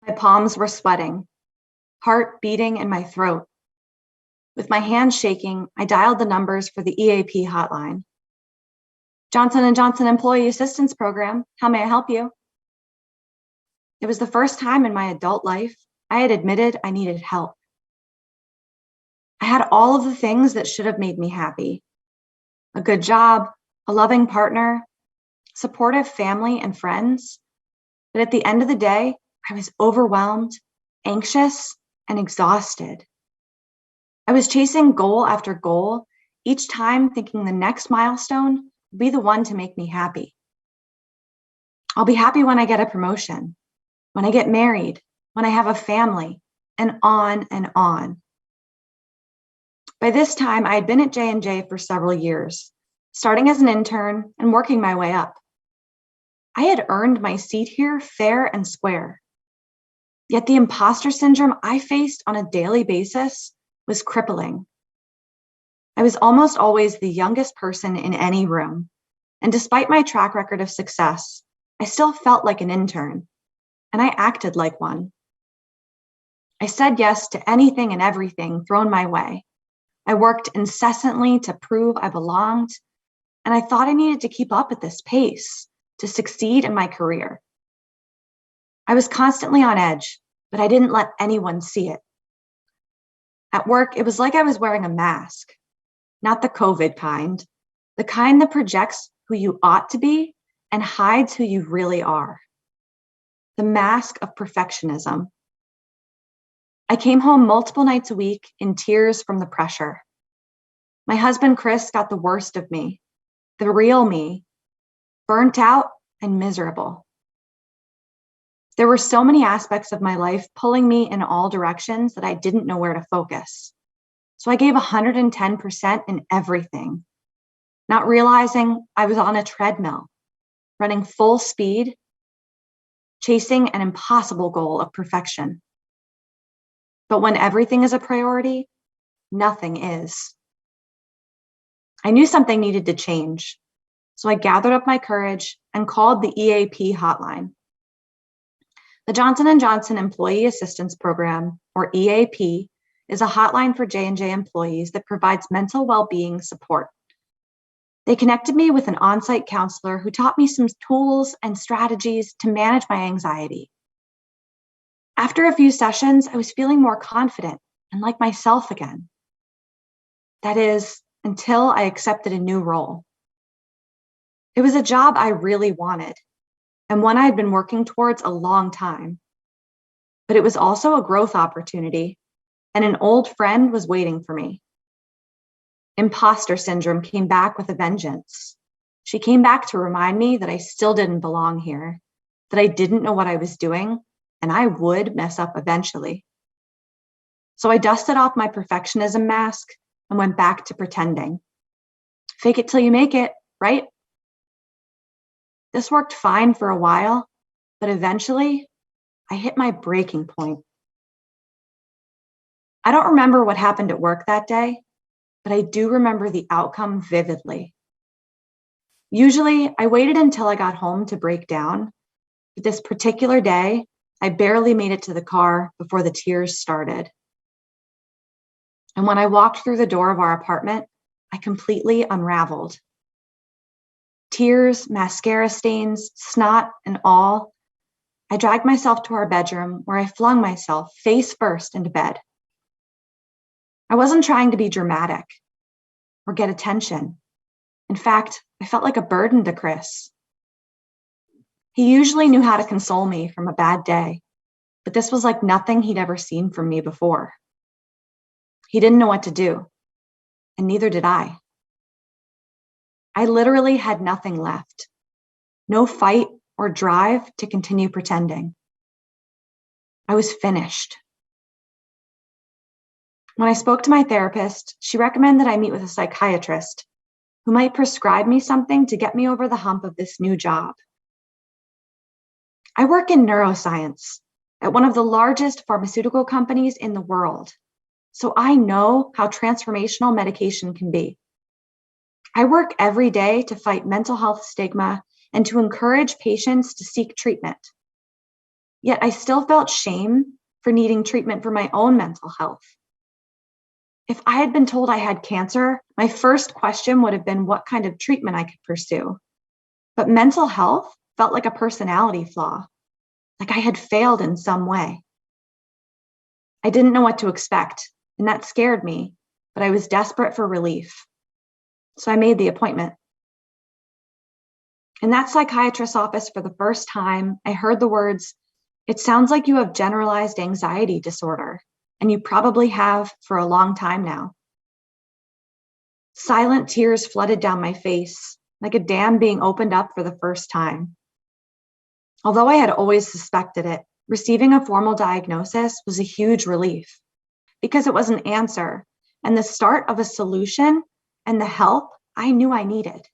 My palms were sweating, heart beating in my throat. With my hands shaking, I dialed the numbers for the EAP hotline. Johnson & Johnson Employee Assistance Program, how may I help you? It was the first time in my adult life I had admitted I needed help. I had all of the things that should have made me happy. A good job, a loving partner, supportive family and friends. But at the end of the day, I was overwhelmed, anxious, and exhausted. I was chasing goal after goal, each time thinking the next milestone would be the one to make me happy. I'll be happy when I get a promotion, when I get married, when I have a family, and on and on. By this time, I had been at J&J for several years, starting as an intern and working my way up. I had earned my seat here fair and square. Yet the imposter syndrome I faced on a daily basis was crippling. I was almost always the youngest person in any room, and despite my track record of success, I still felt like an intern, and I acted like one. I said yes to anything and everything thrown my way. I worked incessantly to prove I belonged, and I thought I needed to keep up at this pace to succeed in my career. I was constantly on edge, but I didn't let anyone see it. At work, it was like I was wearing a mask, not the COVID kind, the kind that projects who you ought to be and hides who you really are. The mask of perfectionism. I came home multiple nights a week in tears from the pressure. My husband, Chris, got the worst of me, the real me, burnt out and miserable. There were so many aspects of my life pulling me in all directions that I didn't know where to focus. So I gave 110% in everything, not realizing I was on a treadmill, running full speed, chasing an impossible goal of perfection. But when everything is a priority, nothing is. I knew something needed to change, so I gathered up my courage and called the EAP hotline. The Johnson & Johnson Employee Assistance Program, or EAP, is a hotline for J&J employees that provides mental well-being support. They connected me with an on-site counselor who taught me some tools and strategies to manage my anxiety. After a few sessions, I was feeling more confident and like myself again. That is, until I accepted a new role. It was a job I really wanted, and one I had been working towards a long time. But it was also a growth opportunity, and an old friend was waiting for me. Imposter syndrome came back with a vengeance. She came back to remind me that I still didn't belong here, that I didn't know what I was doing, and I would mess up eventually. So I dusted off my perfectionism mask and went back to pretending. Fake it till you make it, right? This worked fine for a while, but eventually I hit my breaking point. I don't remember what happened at work that day, but I do remember the outcome vividly. Usually, I waited until I got home to break down, but this particular day, I barely made it to the car before the tears started. And when I walked through the door of our apartment, I completely unraveled. Tears, mascara stains, snot, and all, I dragged myself to our bedroom where I flung myself face first into bed. I wasn't trying to be dramatic or get attention. In fact, I felt like a burden to Chris. He usually knew how to console me from a bad day, but this was like nothing he'd ever seen from me before. He didn't know what to do, and neither did I. I literally had nothing left, no fight or drive to continue pretending. I was finished. When I spoke to my therapist, she recommended I meet with a psychiatrist who might prescribe me something to get me over the hump of this new job. I work in neuroscience at one of the largest pharmaceutical companies in the world, so I know how transformational medication can be. I work every day to fight mental health stigma and to encourage patients to seek treatment. Yet I still felt shame for needing treatment for my own mental health. If I had been told I had cancer, my first question would have been what kind of treatment I could pursue. But mental health felt like a personality flaw, like I had failed in some way. I didn't know what to expect, and that scared me, but I was desperate for relief. So I made the appointment. In that psychiatrist's office for the first time, I heard the words, "It sounds like you have generalized anxiety disorder, and you probably have for a long time now." Silent tears flooded down my face, like a dam being opened up for the first time. Although I had always suspected it, receiving a formal diagnosis was a huge relief because it was an answer and the start of a solution and the help I knew I needed.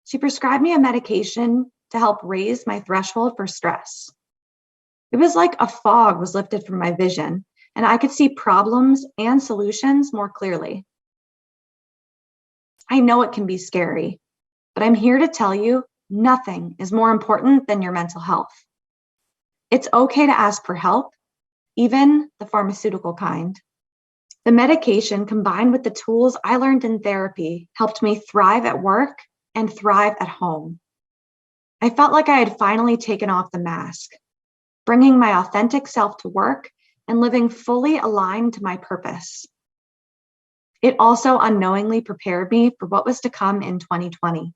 She prescribed me a medication to help raise my threshold for stress. It was like a fog was lifted from my vision, and I could see problems and solutions more clearly. I know it can be scary, but I'm here to tell you nothing is more important than your mental health. It's okay to ask for help, even the pharmaceutical kind. The medication combined with the tools I learned in therapy helped me thrive at work and thrive at home. I felt like I had finally taken off the mask, bringing my authentic self to work and living fully aligned to my purpose. It also unknowingly prepared me for what was to come in 2020,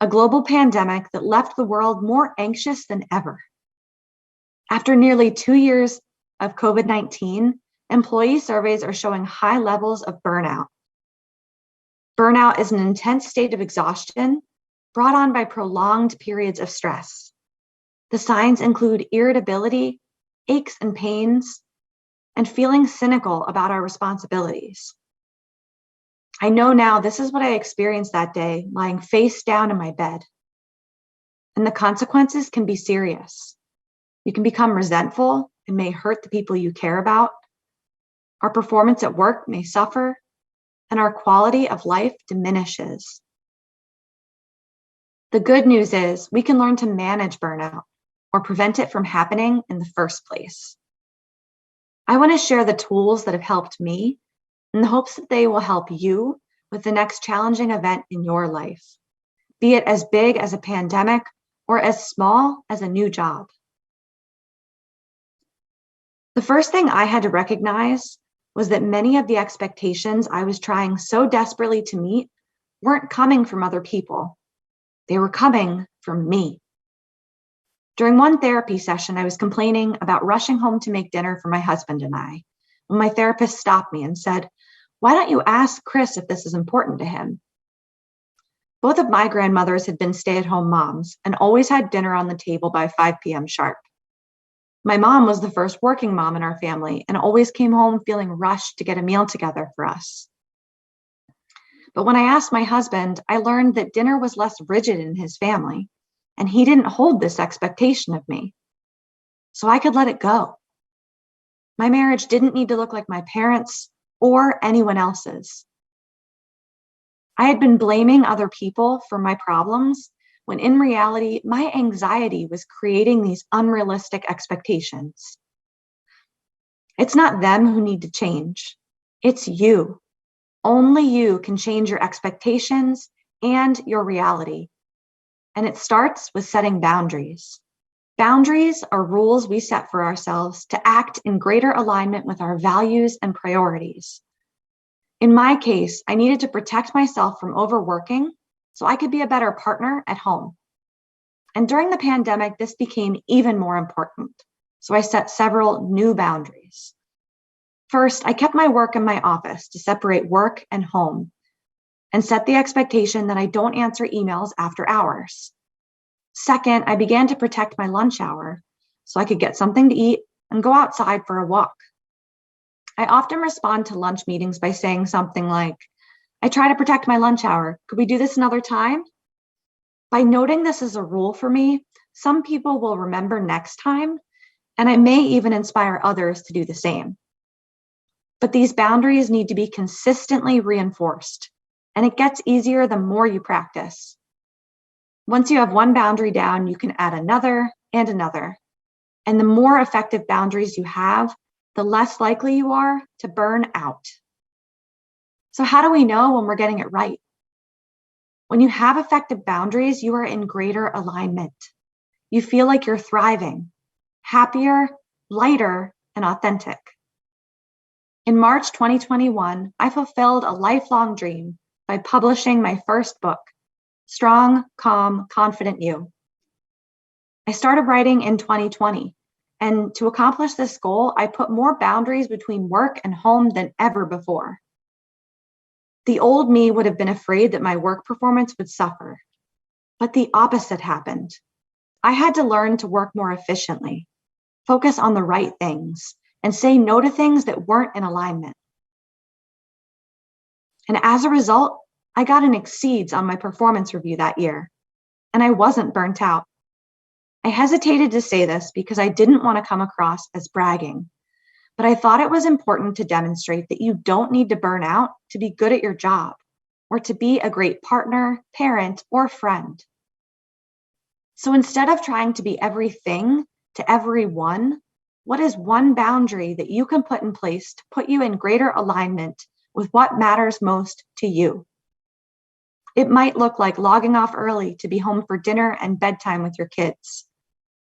a global pandemic that left the world more anxious than ever. After nearly 2 years of COVID-19, employee surveys are showing high levels of burnout. Burnout is an intense state of exhaustion brought on by prolonged periods of stress. The signs include irritability, aches and pains, and feeling cynical about our responsibilities. I know now this is what I experienced that day, lying face down in my bed. And the consequences can be serious. You can become resentful and may hurt the people you care about. Our performance at work may suffer, and our quality of life diminishes. The good news is we can learn to manage burnout or prevent it from happening in the first place. I want to share the tools that have helped me in the hopes that they will help you with the next challenging event in your life, be it as big as a pandemic or as small as a new job. The first thing I had to recognize was that many of the expectations I was trying so desperately to meet weren't coming from other people. They were coming from me. During one therapy session, I was complaining about rushing home to make dinner for my husband and I, when my therapist stopped me and said, "Why don't you ask Chris if this is important to him?" Both of my grandmothers had been stay-at-home moms and always had dinner on the table by 5 p.m. sharp. My mom was the first working mom in our family and always came home feeling rushed to get a meal together for us. But when I asked my husband, I learned that dinner was less rigid in his family, and he didn't hold this expectation of me. So I could let it go. My marriage didn't need to look like my parents' or anyone else's. I had been blaming other people for my problems when in reality, my anxiety was creating these unrealistic expectations. It's not them who need to change. It's you. Only you can change your expectations and your reality. And it starts with setting boundaries. Boundaries are rules we set for ourselves to act in greater alignment with our values and priorities. In my case, I needed to protect myself from overworking so I could be a better partner at home. And during the pandemic, this became even more important. So I set several new boundaries. First, I kept my work in my office to separate work and home and set the expectation that I don't answer emails after hours. Second, I began to protect my lunch hour so I could get something to eat and go outside for a walk. I often respond to lunch meetings by saying something like, "I try to protect my lunch hour. Could we do this another time?" By noting this as a rule for me, some people will remember next time, and it may even inspire others to do the same. But these boundaries need to be consistently reinforced, and it gets easier the more you practice. Once you have one boundary down, you can add another and another. And the more effective boundaries you have, the less likely you are to burn out. So how do we know when we're getting it right? When you have effective boundaries, you are in greater alignment. You feel like you're thriving, happier, lighter, and authentic. In March 2021, I fulfilled a lifelong dream by publishing my first book, Strong, Calm, Confident You. I started writing in 2020, and to accomplish this goal, I put more boundaries between work and home than ever before. The old me would have been afraid that my work performance would suffer, but the opposite happened. I had to learn to work more efficiently, focus on the right things, and say no to things that weren't in alignment. And as a result, I got an exceeds on my performance review that year, and I wasn't burnt out. I hesitated to say this because I didn't want to come across as bragging, but I thought it was important to demonstrate that you don't need to burn out to be good at your job or to be a great partner, parent, or friend. So instead of trying to be everything to everyone, what is one boundary that you can put in place to put you in greater alignment with what matters most to you? It might look like logging off early to be home for dinner and bedtime with your kids,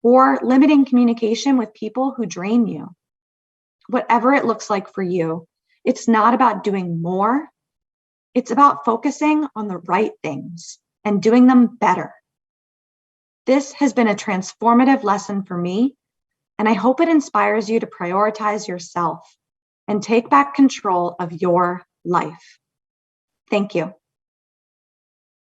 or limiting communication with people who drain you. Whatever it looks like for you, it's not about doing more. It's about focusing on the right things and doing them better. This has been a transformative lesson for me, and I hope it inspires you to prioritize yourself and take back control of your life. Thank you.